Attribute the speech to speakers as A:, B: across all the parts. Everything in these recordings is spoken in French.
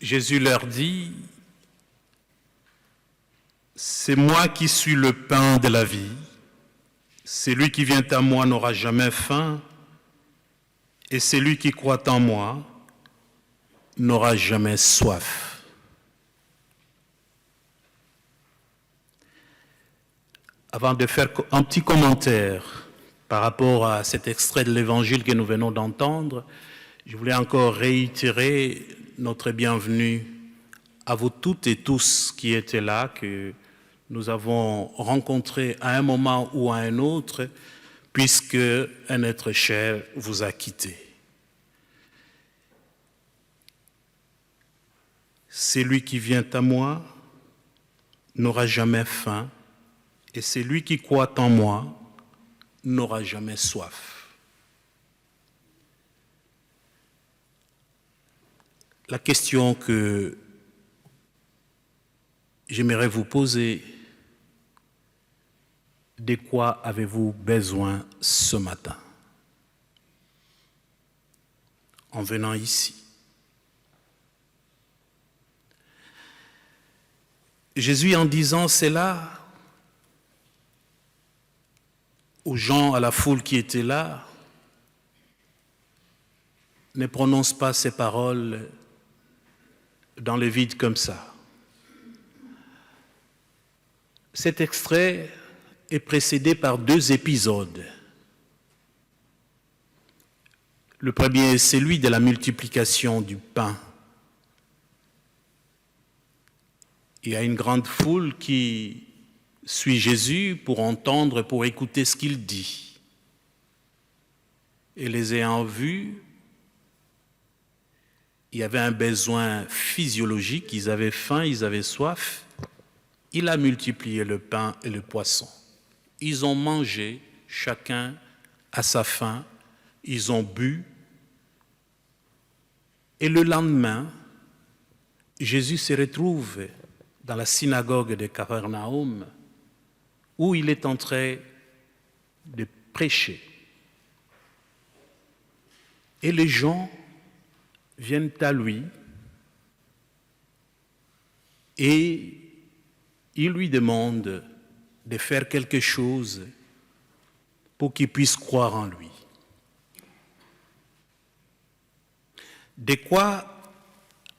A: Jésus leur dit, « C'est moi qui suis le pain de la vie. Celui qui vient à moi n'aura jamais faim, et celui qui croit en moi n'aura jamais soif. » Avant de faire un petit commentaire par rapport à cet extrait de l'Évangile que nous venons d'entendre, je voulais encore réitérer notre bienvenue à vous toutes et tous qui étaient là, que nous avons rencontrés à un moment ou à un autre, puisque un être cher vous a quitté. Celui qui vient à moi n'aura jamais faim, et celui qui croit en moi n'aura jamais soif. La question que j'aimerais vous poser, de quoi avez-vous besoin ce matin en venant ici? Jésus, en disant cela aux gens, à la foule qui était là, ne prononce pas ces paroles dans le vide comme ça. Cet extrait est précédé par 2 épisodes. Le premier est celui de la multiplication du pain. Il y a une grande foule qui suit Jésus pour entendre, pour écouter ce qu'il dit. Et les ayant vus, il y avait un besoin physiologique, ils avaient faim, ils avaient soif. Il a multiplié le pain et le poisson. Ils ont mangé, chacun à sa faim, ils ont bu. Et le lendemain, Jésus se retrouve dans la synagogue de Capharnaüm, où il est en train de prêcher. Et les gens viennent à lui et ils lui demandent de faire quelque chose pour qu'ils puissent croire en lui. De quoi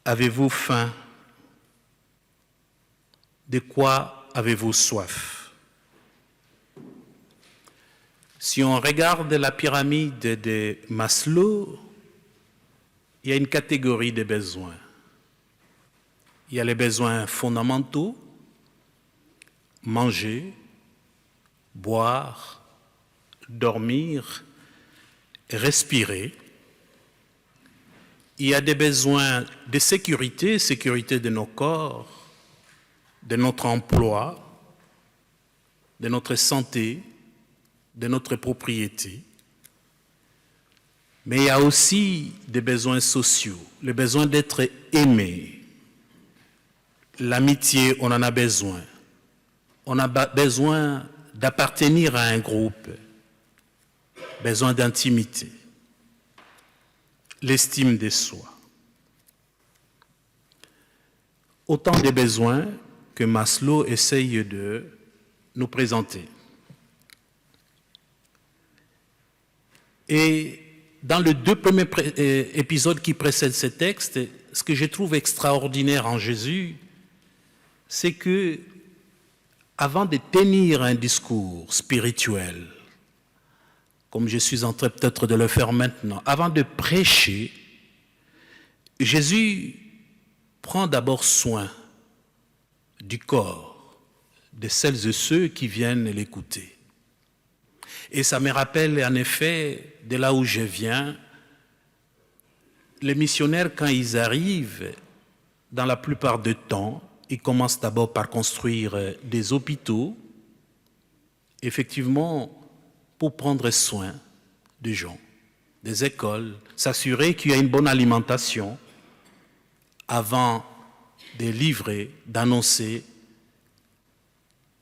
A: avez-vous faim? De quoi avez-vous soif? Si on regarde la pyramide de Maslow, il y a une catégorie de besoins. Il y a les besoins fondamentaux, manger, boire, dormir, respirer. Il y a des besoins de sécurité, sécurité de nos corps, de notre emploi, de notre santé, de notre propriété. Mais il y a aussi des besoins sociaux, le besoin d'être aimé. L'amitié, on en a besoin. On a besoin d'appartenir à un groupe, besoin d'intimité, l'estime de soi. Autant de besoins que Maslow essaye de nous présenter. Et dans les 2 premiers épisodes qui précèdent ce texte, ce que je trouve extraordinaire en Jésus, c'est que, avant de tenir un discours spirituel, comme je suis en train peut-être de le faire maintenant, avant de prêcher, Jésus prend d'abord soin du corps de celles et ceux qui viennent l'écouter. Et ça me rappelle en effet, de là où je viens, les missionnaires, quand ils arrivent, dans la plupart du temps, ils commencent d'abord par construire des hôpitaux, effectivement, pour prendre soin des gens, des écoles, s'assurer qu'il y a une bonne alimentation avant de livrer, d'annoncer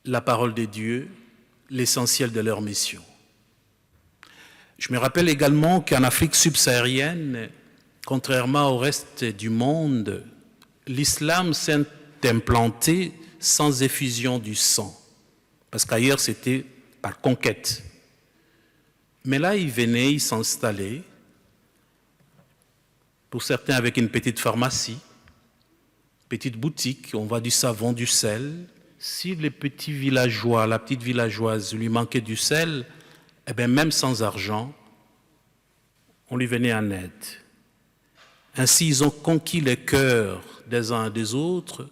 A: la parole de Dieu, l'essentiel de leur mission. Je me rappelle également qu'en Afrique subsaharienne, contrairement au reste du monde, l'islam s'est implanté sans effusion du sang, parce qu'ailleurs c'était par conquête. Mais là, ils venaient, ils s'installaient, pour certains avec une petite pharmacie, petite boutique, on voit du savon, du sel. Si les petits villageois, la petite villageoise lui manquait du sel, eh bien même sans argent, on lui venait en aide. Ainsi, ils ont conquis les cœurs des uns et des autres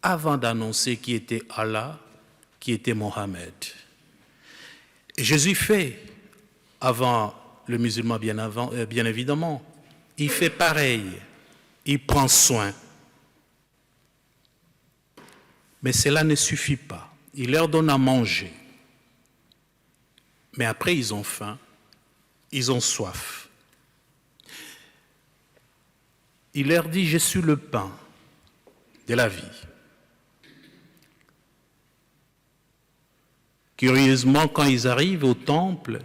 A: avant d'annoncer qui était Allah, qui était Mohammed. Et Jésus fait, avant le musulman bien évidemment, il fait pareil, il prend soin. Mais cela ne suffit pas. Il leur donne à manger. Mais après, ils ont faim, ils ont soif. Il leur dit, je suis le pain de la vie. Curieusement, quand ils arrivent au temple,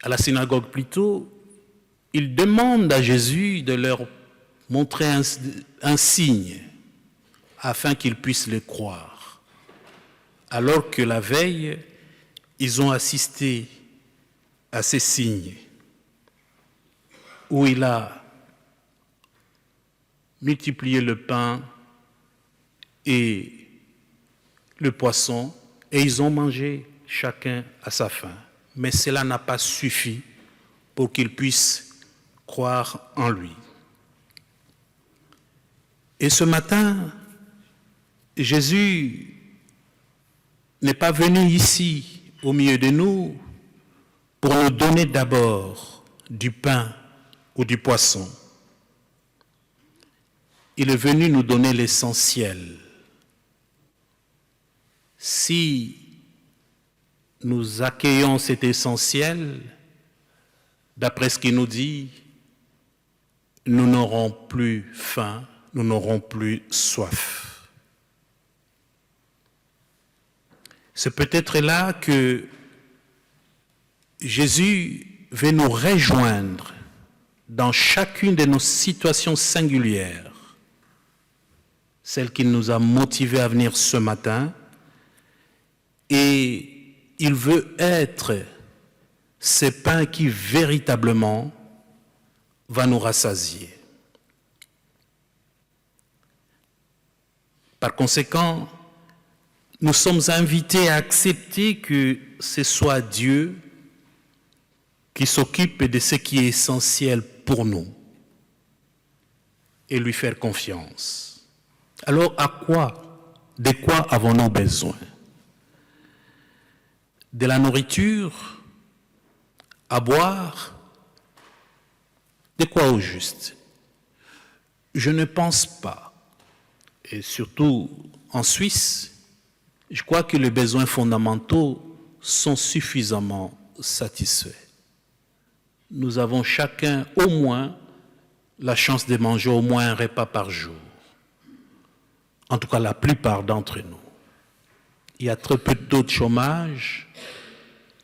A: à la synagogue plutôt, ils demandent à Jésus de leur montrer un signe afin qu'ils puissent le croire. Alors que la veille, ils ont assisté à ces signes où il a multiplié le pain et le poisson et ils ont mangé chacun à sa faim. Mais cela n'a pas suffi pour qu'ils puissent croire en lui. Et ce matin, Jésus n'est pas venu ici, au milieu de nous, pour nous donner d'abord du pain ou du poisson. Il est venu nous donner l'essentiel. Si nous accueillons cet essentiel, d'après ce qu'il nous dit, nous n'aurons plus faim, nous n'aurons plus soif. C'est peut-être là que Jésus veut nous rejoindre dans chacune de nos situations singulières, celle qui nous a motivés à venir ce matin, et il veut être ce pain qui véritablement va nous rassasier. Par conséquent, nous sommes invités à accepter que ce soit Dieu qui s'occupe de ce qui est essentiel pour nous et lui faire confiance. Alors, de quoi avons-nous besoin? De la nourriture, à boire? De quoi au juste? Je ne pense pas. Et surtout en Suisse, je crois que les besoins fondamentaux sont suffisamment satisfaits. Nous avons chacun au moins la chance de manger au moins un repas par jour. En tout cas, la plupart d'entre nous. Il y a très peu de taux de chômage.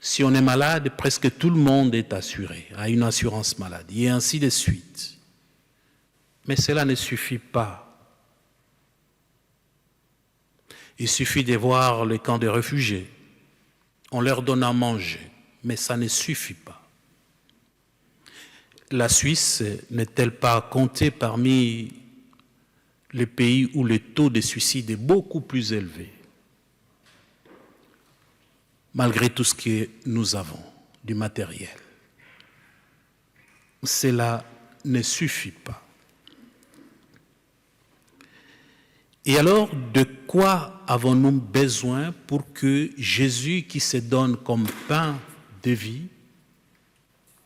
A: Si on est malade, presque tout le monde est assuré, a une assurance maladie, et ainsi de suite. Mais cela ne suffit pas. Il suffit de voir les camps de réfugiés. On leur donne à manger, mais ça ne suffit pas. La Suisse n'est-elle pas comptée parmi les pays où le taux de suicide est beaucoup plus élevé, malgré tout ce que nous avons, du matériel? Cela ne suffit pas. Et alors, de quoi avons-nous besoin pour que Jésus, qui se donne comme pain de vie,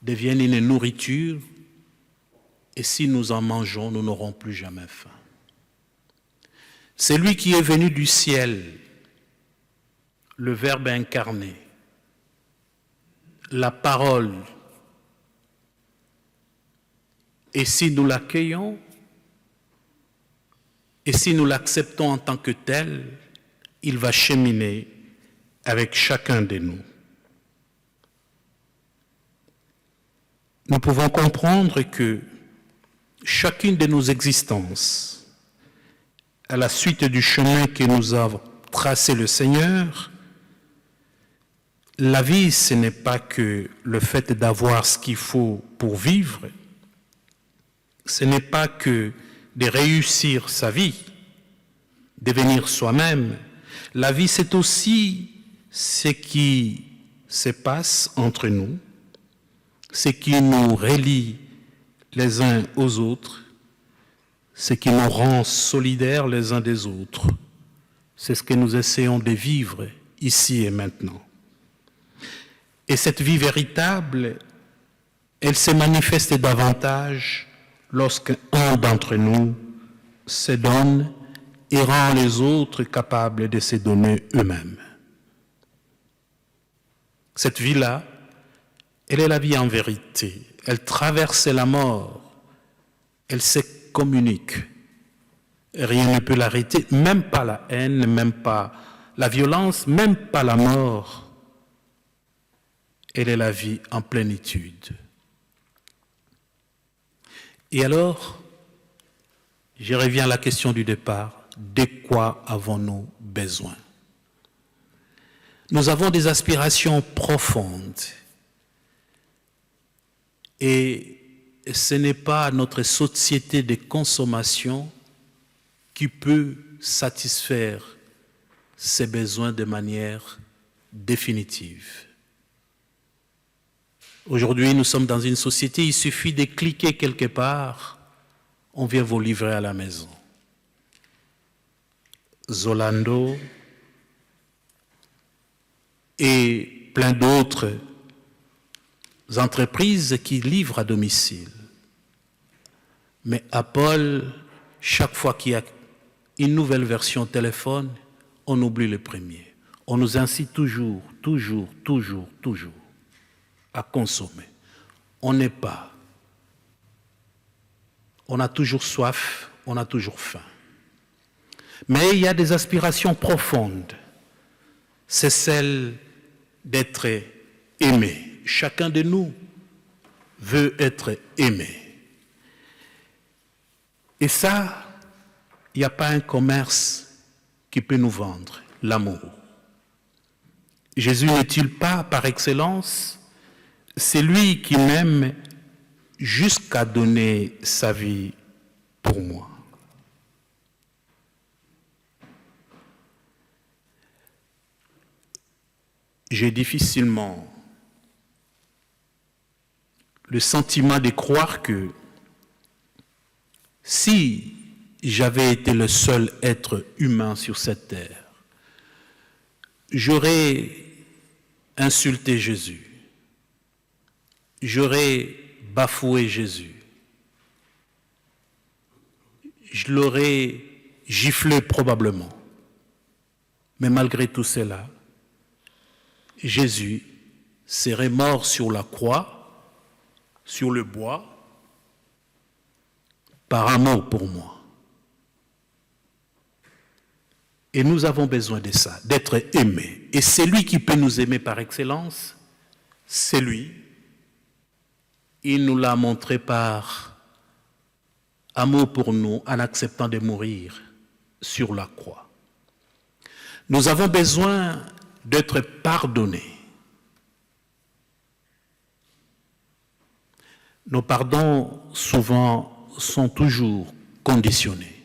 A: devienne une nourriture, et si nous en mangeons, nous n'aurons plus jamais faim? C'est lui qui est venu du ciel, le Verbe incarné, la parole. Et si nous l'accueillons, et si nous l'acceptons en tant que tel, il va cheminer avec chacun de nous. Nous pouvons comprendre que chacune de nos existences, à la suite du chemin que nous a tracé le Seigneur, la vie, ce n'est pas que le fait d'avoir ce qu'il faut pour vivre, ce n'est pas que de réussir sa vie, devenir soi-même. La vie, c'est aussi ce qui se passe entre nous, ce qui nous relie les uns aux autres, ce qui nous rend solidaires les uns des autres. C'est ce que nous essayons de vivre ici et maintenant. Et cette vie véritable, elle se manifeste davantage lorsqu'un d'entre nous se donne et rend les autres capables de se donner eux-mêmes. Cette vie-là, elle est la vie en vérité. Elle traverse la mort. Elle se communique. Rien ne peut l'arrêter, même pas la haine, même pas la violence, même pas la mort. Elle est la vie en plénitude. Et alors, je reviens à la question du départ. De quoi avons-nous besoin? Nous avons des aspirations profondes. Et ce n'est pas notre société de consommation qui peut satisfaire ces besoins de manière définitive. Aujourd'hui, nous sommes dans une société, il suffit de cliquer quelque part, on vient vous livrer à la maison. Zolando et plein d'autres entreprises qui livrent à domicile. Mais Apple, chaque fois qu'il y a une nouvelle version téléphone, on oublie le premier. On nous incite toujours à consommer. On n'est pas. On a toujours soif, on a toujours faim. Mais il y a des aspirations profondes. C'est celle d'être aimé. Chacun de nous veut être aimé. Et ça, il n'y a pas un commerce qui peut nous vendre l'amour. Jésus n'est-il pas, par excellence, c'est lui qui m'aime jusqu'à donner sa vie pour moi. J'ai difficilement le sentiment de croire que si j'avais été le seul être humain sur cette terre, j'aurais insulté Jésus. J'aurais bafoué Jésus. Je l'aurais giflé probablement. Mais malgré tout cela, Jésus serait mort sur la croix, sur le bois, par amour pour moi. Et nous avons besoin de ça, d'être aimés. Et c'est lui qui peut nous aimer par excellence, c'est lui. Il nous l'a montré par amour pour nous en acceptant de mourir sur la croix. Nous avons besoin d'être pardonnés. Nos pardons, souvent, sont toujours conditionnés.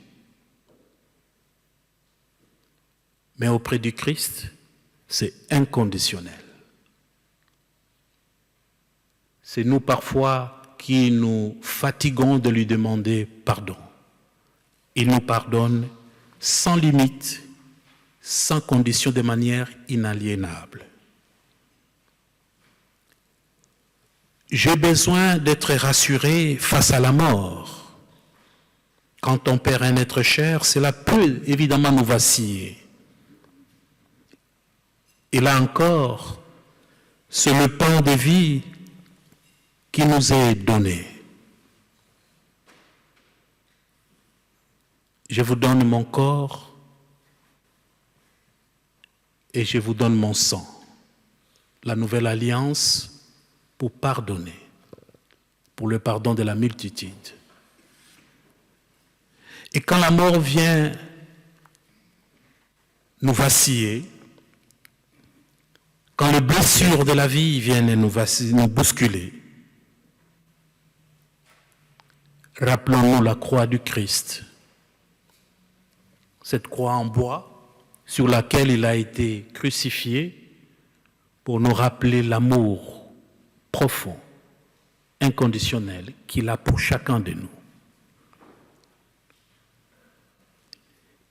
A: Mais auprès du Christ, c'est inconditionnel. C'est nous parfois qui nous fatiguons de lui demander pardon. Il nous pardonne sans limite, sans condition, de manière inaliénable. J'ai besoin d'être rassuré face à la mort. Quand on perd un être cher, cela peut évidemment nous vaciller. Et là encore, c'est le pain de vie qui nous est donné. Je vous donne mon corps et je vous donne mon sang. La nouvelle alliance pour pardonner, pour le pardon de la multitude. Et quand la mort vient nous vaciller, quand les blessures de la vie viennent nous bousculer, rappelons-nous la croix du Christ, cette croix en bois sur laquelle il a été crucifié pour nous rappeler l'amour profond, inconditionnel qu'il a pour chacun de nous.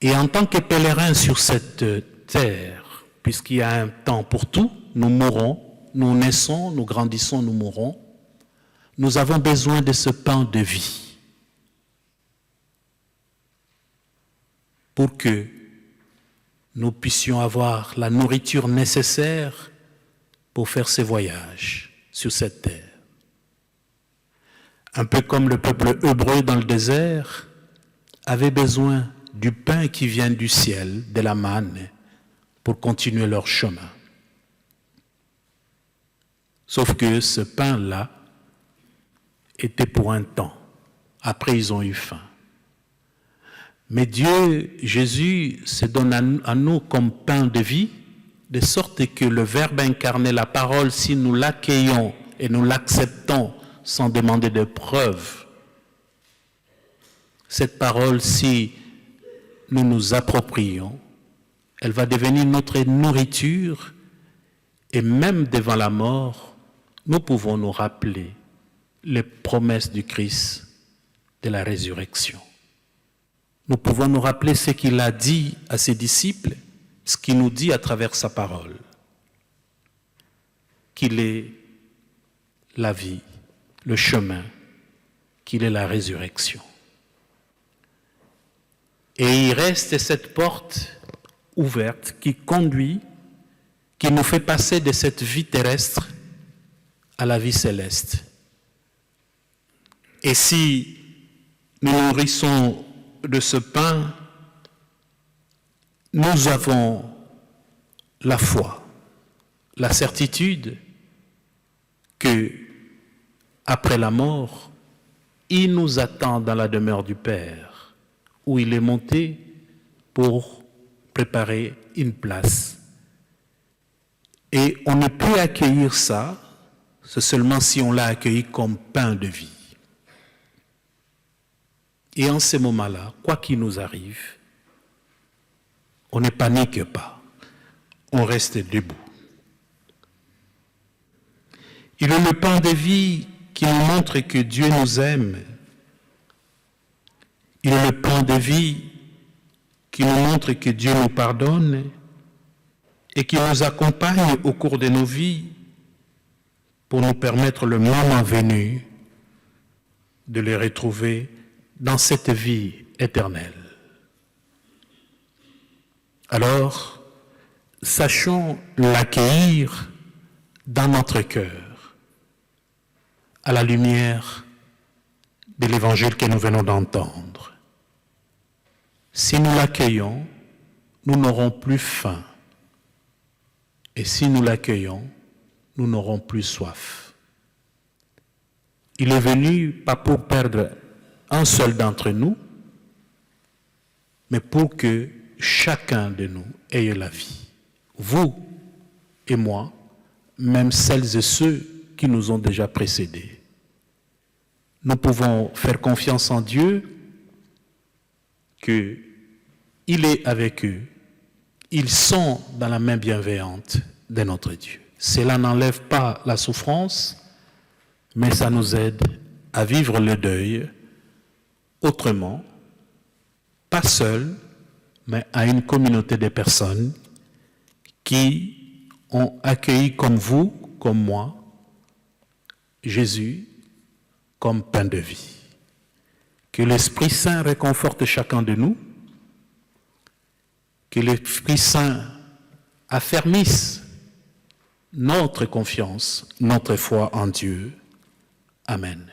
A: Et en tant que pèlerins sur cette terre, puisqu'il y a un temps pour tout, nous mourrons, nous naissons, nous grandissons, nous mourrons, nous avons besoin de ce pain de vie pour que nous puissions avoir la nourriture nécessaire pour faire ces voyages sur cette terre. Un peu comme le peuple hébreu dans le désert avait besoin du pain qui vient du ciel, de la manne, pour continuer leur chemin. Sauf que ce pain-là était pour un temps. Après, ils ont eu faim. Mais Dieu, Jésus, se donne à nous comme pain de vie, de sorte que le Verbe incarné, la parole, si nous l'accueillons et nous l'acceptons sans demander de preuves, cette parole, si nous nous approprions, elle va devenir notre nourriture et même devant la mort, nous pouvons nous rappeler les promesses du Christ de la résurrection. Nous pouvons nous rappeler ce qu'il a dit à ses disciples, ce qu'il nous dit à travers sa parole, qu'il est la vie, le chemin, qu'il est la résurrection. Et il reste cette porte ouverte qui conduit, qui nous fait passer de cette vie terrestre à la vie céleste. Et si nous nourrissons de ce pain, nous avons la foi, la certitude que, après la mort, il nous attend dans la demeure du Père, où il est monté pour préparer une place. Et on ne peut accueillir ça, c'est seulement si on l'a accueilli comme pain de vie. Et en ce moment-là, quoi qu'il nous arrive, on ne panique pas, on reste debout. Il est le pain de vie qui nous montre que Dieu nous aime. Il est le pain de vie qui nous montre que Dieu nous pardonne et qui nous accompagne au cours de nos vies pour nous permettre le moment venu de les retrouver dans cette vie éternelle. Alors, sachons l'accueillir dans notre cœur, à la lumière de l'évangile que nous venons d'entendre. Si nous l'accueillons, nous n'aurons plus faim. Et si nous l'accueillons, nous n'aurons plus soif. Il est venu pas pour perdre un seul d'entre nous, mais pour que chacun de nous ait la vie. Vous et moi, même celles et ceux qui nous ont déjà précédés. Nous pouvons faire confiance en Dieu, qu'il est avec eux. Ils sont dans la main bienveillante de notre Dieu. Cela n'enlève pas la souffrance, mais ça nous aide à vivre le deuil autrement, pas seul, mais à une communauté de personnes qui ont accueilli comme vous, comme moi, Jésus comme pain de vie. Que l'Esprit Saint réconforte chacun de nous, que l'Esprit Saint affermisse notre confiance, notre foi en Dieu. Amen.